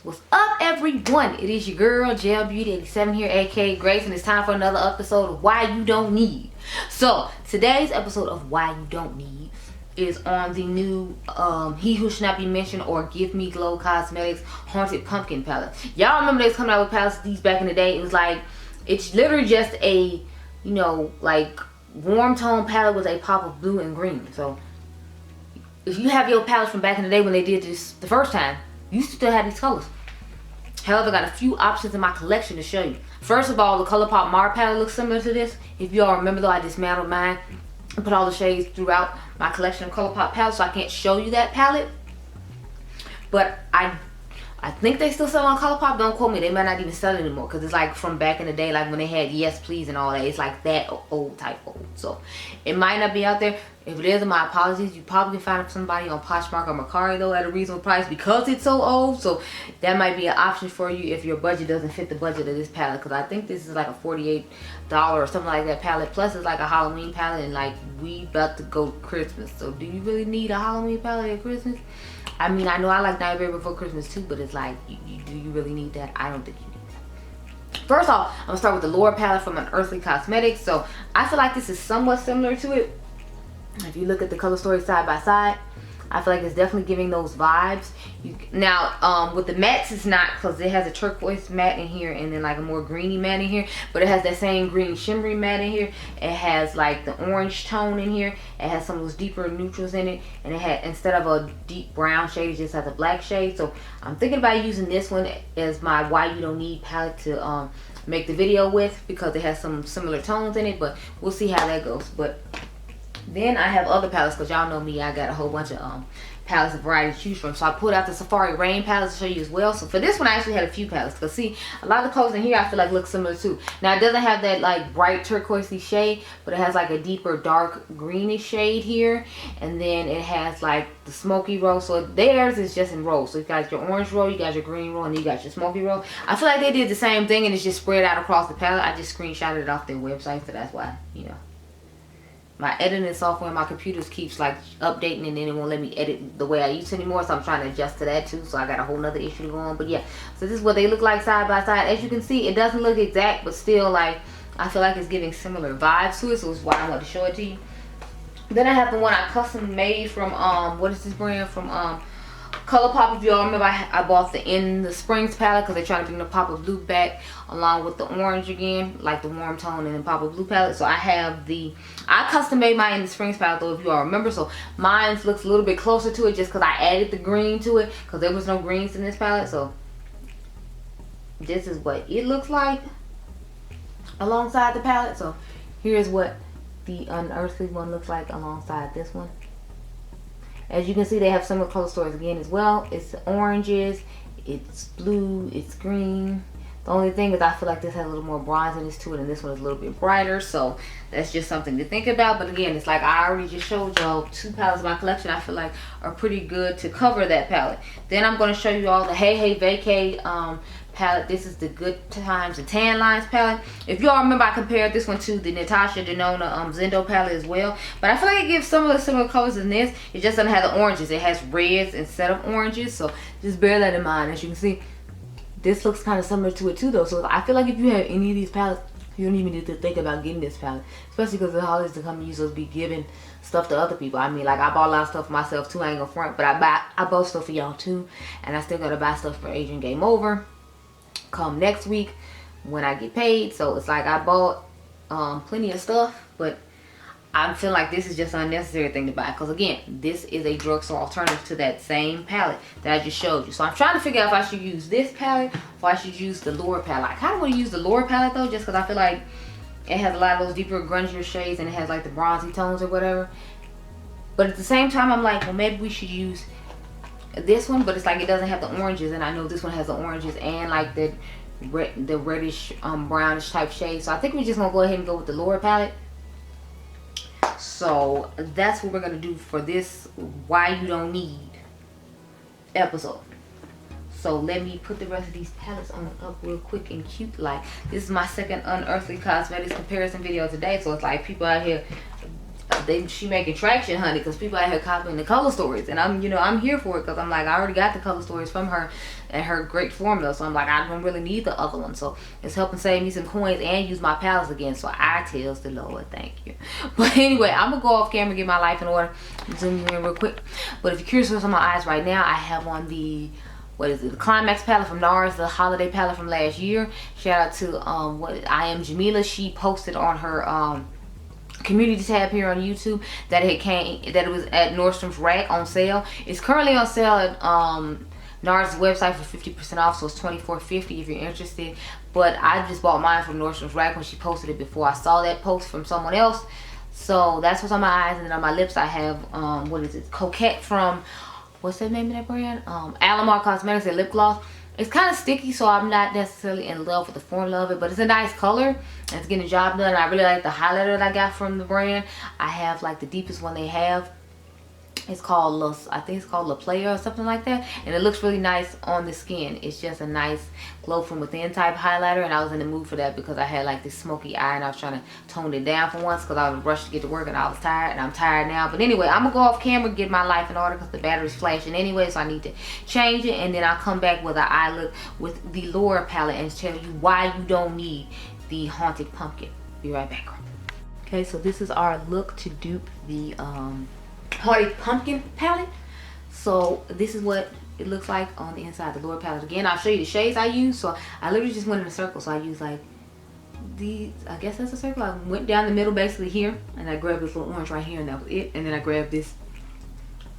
What's up, everyone? It is your girl Gel Beauty 87 here, aka Grace, and it's time for another episode of Why You Don't Need. So today's episode of Why You Don't Need is on the new He Who Should Not Be Mentioned or Give Me Glow Cosmetics Haunted Pumpkin palette. Y'all remember they was coming out with palettes these back in the day? It was like, it's literally just a, you know, like warm tone palette with a pop of blue and green. So if you have your palettes from back in the day when they did this the first time, you still have these colors. However, I got a few options in my collection to show you. First of all, the ColourPop Mar palette looks similar to this. If you all remember though, I dismantled mine and put all the shades throughout my collection of ColourPop palettes, so I can't show you that palette. But I think they still sell on ColourPop. Don't quote me. They might not even sell it anymore because it's like from back in the day, like when they had Yes Please and all that. It's like that old type old. So it might not be out there. If it is, my apologies. You probably can find somebody on Poshmark or Mercari though at a reasonable price because it's so old. So that might be an option for you if your budget doesn't fit the budget of this palette. Because I think this is like a $48 or something like that palette. Plus it's like a Halloween palette, and like we about to go Christmas. So do you really need a Halloween palette at Christmas? I mean, I know I like Nightmare Before Christmas too, but it's like, do you really need that? I don't think you need that. First off, I'm gonna start with the Lower palette from Unearthly Cosmetics. So I feel like this is somewhat similar to it. If you look at the color story side by side, I feel like it's definitely giving those vibes. Now, with the mattes, it's not, because it has a turquoise matte in here and then like a more greeny matte in here, but it has that same green shimmery matte in here. It has like the orange tone in here. It has some of those deeper neutrals in it, and it had, instead of a deep brown shade, it just has a black shade. So I'm thinking about using this one as my Why You Don't Need palette to make the video with, because it has some similar tones in it, but we'll see how that goes. But then I have other palettes, because y'all know me, I got a whole bunch of palettes of variety to choose from. So I pulled out the Safari Rain palette to show you as well. So for this one, I actually had a few palettes, because see, a lot of the colors in here I feel like look similar too. Now it doesn't have that like bright turquoisey shade, but it has like a deeper dark greenish shade here, and then it has like the smoky rose. So theirs is just in rows. So you got your orange row, you got your green row, and then you got your smoky row. I feel like they did the same thing and it's just spread out across the palette. I just screenshotted it off their website, so that's why, you know. My editing software on my computers keeps like updating, and then it won't let me edit the way I used to anymore, so I'm trying to adjust to that too. So I got a whole nother issue to go on. But yeah, so this is what they look like side by side. As you can see, it doesn't look exact, but still, like, I feel like it's giving similar vibes to it, so it's why I want to show it to you. Then I have the one I custom made from what is this brand, from ColourPop. If you all remember, I bought the In the Springs palette because they're trying to bring the pop of blue back along with the orange again, like the warm tone and the pop of blue palette. So I have I custom made mine In the Springs palette though, if you all remember. So mine looks a little bit closer to it just because I added the green to it, because there was no greens in this palette. So this is what it looks like alongside the palette. So here's what the Unearthly one looks like alongside this one. As you can see, they have similar color stories again as well. It's oranges, it's blue, it's green. The only thing is I feel like this has a little more bronziness to it, and this one is a little bit brighter. So that's just something to think about. But again, it's like I already just showed y'all two palettes of my collection I feel like are pretty good to cover that palette. Then I'm going to show you all the Hey Hey Vacay palette. This is the Good Times and Tan Lines palette. If you all remember, I compared this one to the Natasha Denona Zendo palette as well, but I feel like it gives some of the similar colors in this. It just doesn't have the oranges. It has reds instead of oranges, so just bear that in mind. As you can see, this looks kind of similar to it too though. So I feel like if you have any of these palettes, you don't even need to think about getting this palette, especially because the holidays to come, you supposed to be giving stuff to other people. I mean, like, I bought a lot of stuff for myself too, I ain't gonna front, but I bought stuff for y'all too, and I still gotta buy stuff for Adriangameover come next week when I get paid. So it's like I bought plenty of stuff, but I feel like this is just an unnecessary thing to buy, because again, this is a drugstore alternative to that same palette that I just showed you. So I'm trying to figure out if I should use this palette or if I should use the Lower palette. I kind of want to use the Lower palette though, just because I feel like it has a lot of those deeper grungier shades and it has like the bronzy tones or whatever. But at the same time, I'm like, well, maybe we should use this one, but it's like it doesn't have the oranges, and I know this one has the oranges and like the reddish brownish type shade. So I think we're just gonna go ahead and go with the Lower palette. So that's what we're gonna do for this Why You Don't Need episode. So let me put the rest of these palettes on up real quick and cute. Like, this is my second Unearthly Cosmetics comparison video today, so it's like people out here she making traction, honey, because people out here copying the color stories, and I'm here for it, because I'm like, I already got the color stories from her and her great formula, so I'm like, I don't really need the other one. So it's helping save me some coins and use my palettes again. So I tells the Lord thank you. But anyway, I'm gonna go off camera and get my life in order. Zoom you in real quick. But if you're curious what's on my eyes right now, I have on the, what is it, the Climax palette from NARS, the holiday palette from last year. Shout out to I am Jamila. She posted on her community tab here on YouTube that it was at Nordstrom's Rack on sale. It's currently on sale at NARS website for 50% off, so it's $24.50 if you're interested. But I just bought mine from Nordstrom's Rack when she posted it before I saw that post from someone else. So that's what's on my eyes. And then on my lips I have what is it, Coquette from, what's the name of that brand? Alamar Cosmetics, their lip gloss. It's kind of sticky, so I'm not necessarily in love with the formula of it, but it's a nice color and it's getting the job done. I really like the highlighter that I got from the brand. I have like the deepest one they have. It's called I think it's called La Playa or something like that, and it looks really nice on the skin. It's just a nice glow from within type highlighter, and I was in the mood for that because I had like this smoky eye and I was trying to tone it down for once because I was rushed to get to work and I was tired, and I'm tired now. But anyway, I'm gonna go off camera, get my life in order because the battery's flashing anyway, so I need to change it, and then I'll come back with an eye look with the Laura palette and tell you why you don't need the Haunted Pumpkin. Be right back. Okay, so this is our look to dupe the Haunted Pumpkin palette. So this is what it looks like on the inside of the Laura palette. Again, I'll show you the shades I use. So I literally just went in a circle. So I used like these, I guess that's a circle. I went down the middle basically here, and I grabbed this little orange right here, and that was it. And then I grabbed this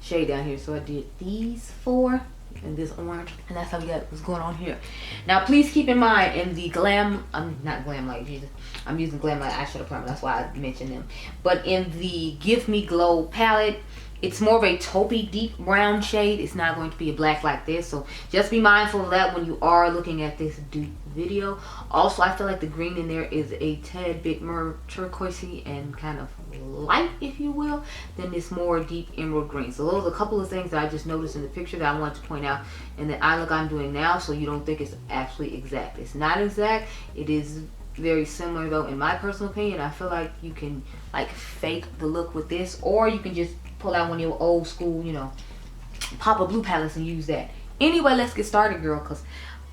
shade down here. So I did these four and this orange, and that's how we got what's going on here. Now please keep in mind, in the Glam, I'm not Glam Light, Jesus, I'm using Glam Light eyeshadow primer, that's why I mentioned them. But in the Give Me Glow palette, it's more of a taupey deep brown shade. It's not going to be a black like this, so just be mindful of that when you are looking at this dupe video. Also, I feel like the green in there is a tad bit more turquoisey and kind of light, if you will, than this more deep emerald green. So those are a couple of things that I just noticed in the picture that I want to point out in the eye look I'm doing now, so you don't think it's actually exact. It's not exact. It is very similar though, in my personal opinion. I feel like you can like fake the look with this, or you can just pull out one of your old school, you know, Papa Blue palettes and use that. Anyway, let's get started, girl, because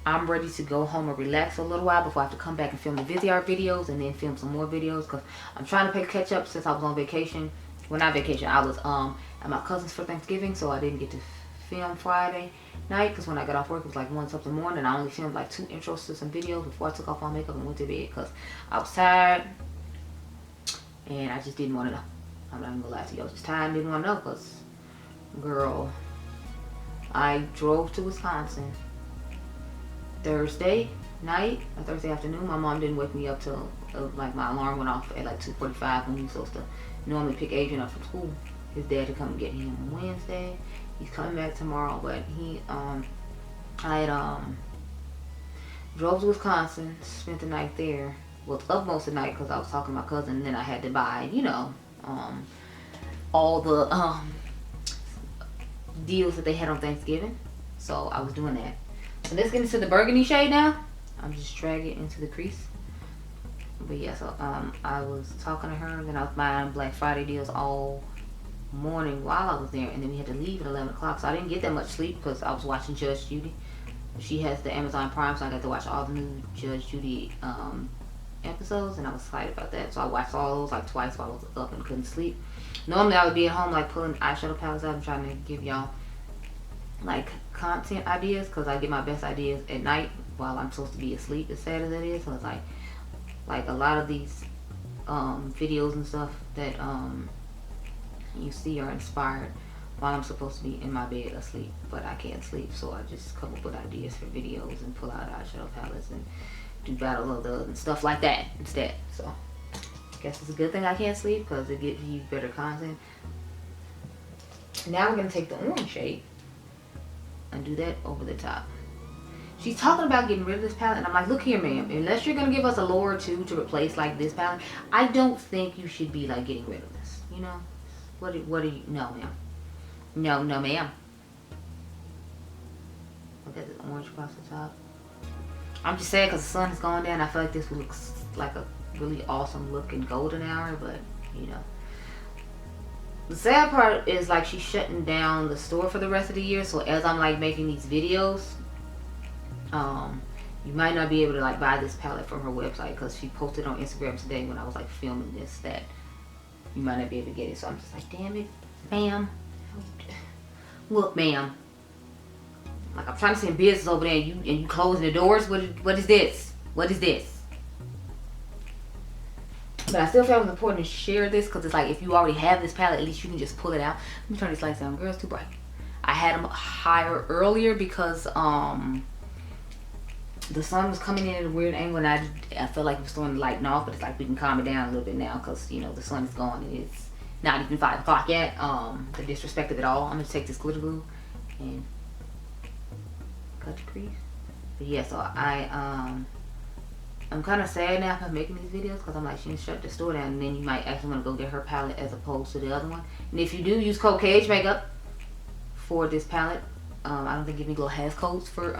I'm ready to go home and relax for a little while before I have to come back and film the Vidyard videos and then film some more videos, because I'm trying to catch up since I was on vacation. Well, not vacation, I was at my cousin's for Thanksgiving, so I didn't get to film Friday night because when I got off work it was like 1 something morning, and I only filmed like 2 intros to some videos before I took off my makeup and went to bed because I was tired and I just didn't want to know. I'm not even gonna lie to you, I was just tired and didn't want to know because, girl, I drove to Wisconsin Thursday night or Thursday afternoon. My mom didn't wake me up till like my alarm went off at like 2:45 when he was supposed to normally pick Adrian up from school. His dad to come get him on Wednesday. He's coming back tomorrow, but I had drove to Wisconsin, spent the night there. Well, up most of the night because I was talking to my cousin, and then I had to buy, you know, all the deals that they had on Thanksgiving. So I was doing that. So let's get into the burgundy shade now. I'm just dragging it into the crease. But yeah, so I was talking to her, then I was buying Black Friday deals all morning while I was there, and then we had to leave at 11 o'clock, so I didn't get that much sleep because I was watching Judge Judy. She has the Amazon Prime, so I got to watch all the new Judge Judy episodes, and I was excited about that. So I watched all those like twice while I was up and couldn't sleep. Normally I would be at home like pulling eyeshadow palettes out and trying to give y'all like content ideas, because I get my best ideas at night while I'm supposed to be asleep, as sad as that is. So it's like a lot of these videos and stuff that you see are inspired while I'm supposed to be in my bed asleep, but I can't sleep, so I just come up with ideas for videos and pull out eyeshadow palettes and do battle of the and stuff like that instead. So I guess it's a good thing I can't sleep because it gives you better content. Now we're gonna take the orange shade and do that over the top. She's talking about getting rid of this palette, and I'm like, look here, ma'am, unless you're gonna give us a Laura 2 to replace like this palette, I don't think you should be like getting rid of this, you know? What are you, no ma'am. No ma'am. Look at the orange across the top. I'm just saying because the sun is going down, I feel like this looks like a really awesome looking golden hour, but you know. The sad part is like she's shutting down the store for the rest of the year. So as I'm like making these videos, you might not be able to like buy this palette from her website, because she posted on Instagram today when I was like filming this that you might not be able to get it. So I'm just like, damn it, ma'am. Look, ma'am. Like, I'm trying to send business over there and you closing the doors. What is this? What is this? But I still felt it was important to share this, because it's like, if you already have this palette, at least you can just pull it out. Let me turn these lights down. Girl, it's too bright. I had them higher earlier because the sun was coming in at a weird angle, and I felt like it was starting to lighten off. But it's like we can calm it down a little bit now, because you know the sun is gone and it's not even 5 o'clock yet. The disrespect of it all. I'm gonna take this glitter glue and cut the crease. But yeah, so I'm kind of sad now for making these videos, because I'm like, she didn't shut the store down, and then you might actually want to go get her palette as opposed to the other one. And if you do use code KH Makeup for this palette, I don't think Give Me Glow has codes for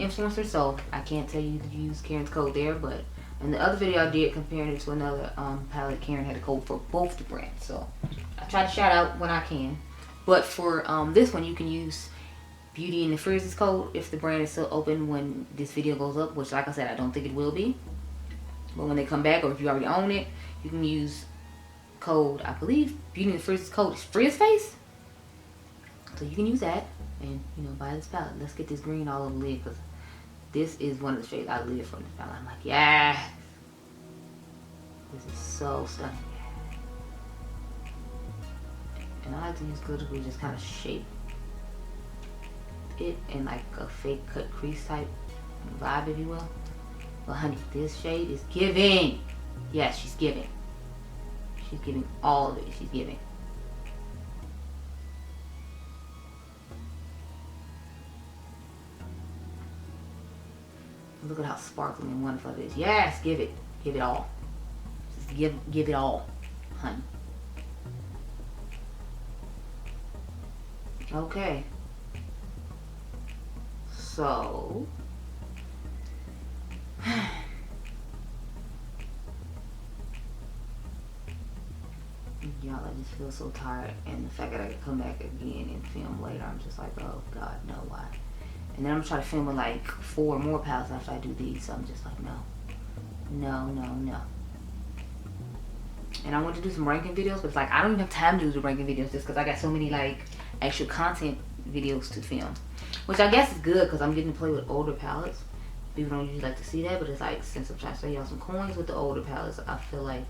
influencers, so I can't tell you to use Karen's code there. But in the other video I did comparing it to another palette, Karen had a code for both the brands, so I try to shout out when I can. But for this one, you can use Beauty in the Frizz's code if the brand is still open when this video goes up, which, like I said, I don't think it will be. But when they come back, or if you already own it, you can use code, I believe Beauty in the Frizz's code is Frizz Face, so you can use that and, you know, buy this palette. Let's get this green all over the lid, because this is one of the shades I live from this palette. I'm like, yeah, this is so stunning. And I like to use glitter glue, just kind of shape it in like a fake cut crease type vibe, if you will. But honey, this shade is giving. Yes, she's giving. She's giving all of it. She's giving. Look at how sparkling and wonderful it is. Yes, give it. Give it all. Just give it all, honey. Okay. So y'all, I just feel so tired, and the fact that I could come back again and film later, I'm just like, oh god, no, why? And then I'm trying to film with like 4 more palettes after I do these, so I'm just like, no. And I want to do some ranking videos, but it's like I don't even have time to do the ranking videos just because I got so many like actual content videos to film, which I guess is good because I'm getting to play with older palettes. People don't usually like to see that, but it's like, since I'm trying to save y'all some coins with the older palettes, I feel like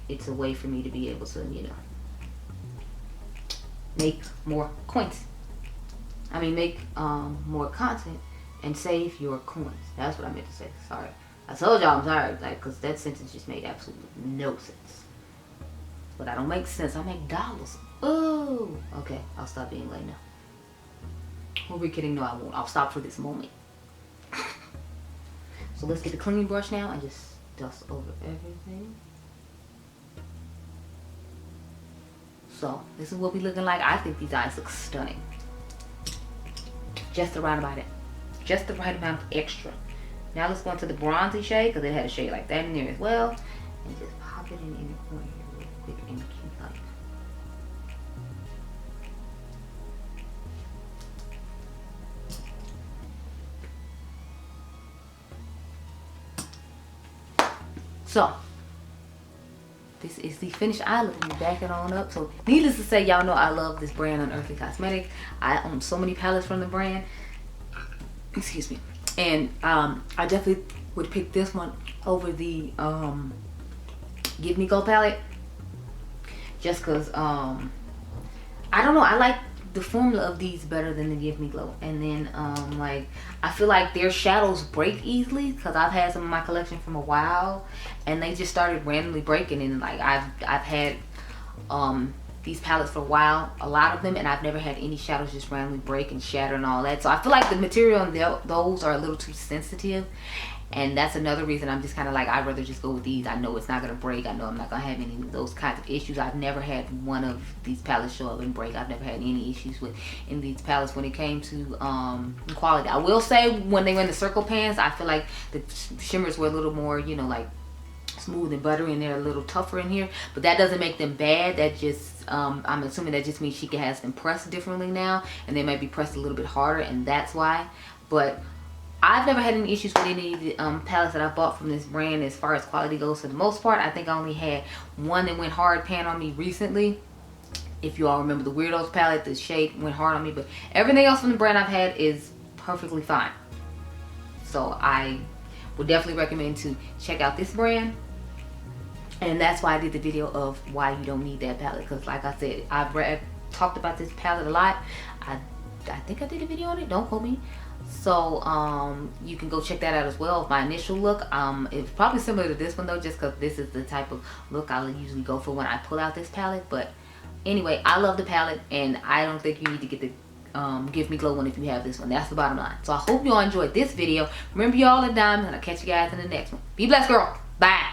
it's a way for me to be able to, you know, make more coins. I mean, make more content and save your coins. That's what I meant to say. Sorry, I told y'all I'm tired, like, because that sentence just made absolutely no sense. But I don't make sense, I make dollars. Oh, okay, I'll stop being late now. Who are we kidding? No, I won't. I'll stop for this moment. So let's get the cleaning brush now and just dust over everything. So this is what we looking like. I think these eyes look stunning. Just the right amount of, just the right amount of extra. Now let's go into the bronzy shade, because it had a shade like that in there as well, and just pop it in the corner here real quick and cute like. So this is the finished eye look. Let me back it on up. So needless to say, y'all know I love this brand, Unearthly Cosmetics. I own so many palettes from the brand. Excuse me. And I definitely would pick this one over the Give Me Glow palette, just because I don't know, I like the formula of these better than the Give Me Glow. And then like, I feel like their shadows break easily, because I've had some in my collection from a while and they just started randomly breaking. And like, I've had these palettes for a while, a lot of them, and I've never had any shadows just randomly break and shatter and all that. So I feel like the material on those are a little too sensitive, and that's another reason I'm just kind of like, I'd rather just go with these. I know it's not gonna break. I know I'm not gonna have any of those kinds of issues. I've never had one of these palettes show up and break. I've never had any issues with in these palettes when it came to quality. I will say, when they were in the circle pans, I feel like the shimmers were a little more, you know, like smooth and buttery, and they're a little tougher in here, but that doesn't make them bad. That just I'm assuming that just means she has them pressed differently now, and they might be pressed a little bit harder, and that's why. But I've never had any issues with any of the palettes that I bought from this brand as far as quality goes. For the most part, I think I only had one that went hard pan on me recently. If you all remember the Weirdos palette, the shade went hard on me, but everything else from the brand I've had is perfectly fine. So I would definitely recommend to check out this brand. And that's why I did the video of why you don't need that palette, because like I said, I've talked about this palette a lot. I think I did a video on it, don't quote me. So you can go check that out as well. My initial look, it's probably similar to this one though, just because this is the type of look I usually go for when I pull out this palette. But anyway, I love the palette, and I don't think you need to get the Give Me Glow one if you have this one. That's the bottom line. So I hope you all enjoyed this video. Remember, y'all are diamonds, and I'll catch you guys in the next one. Be blessed, girl. Bye.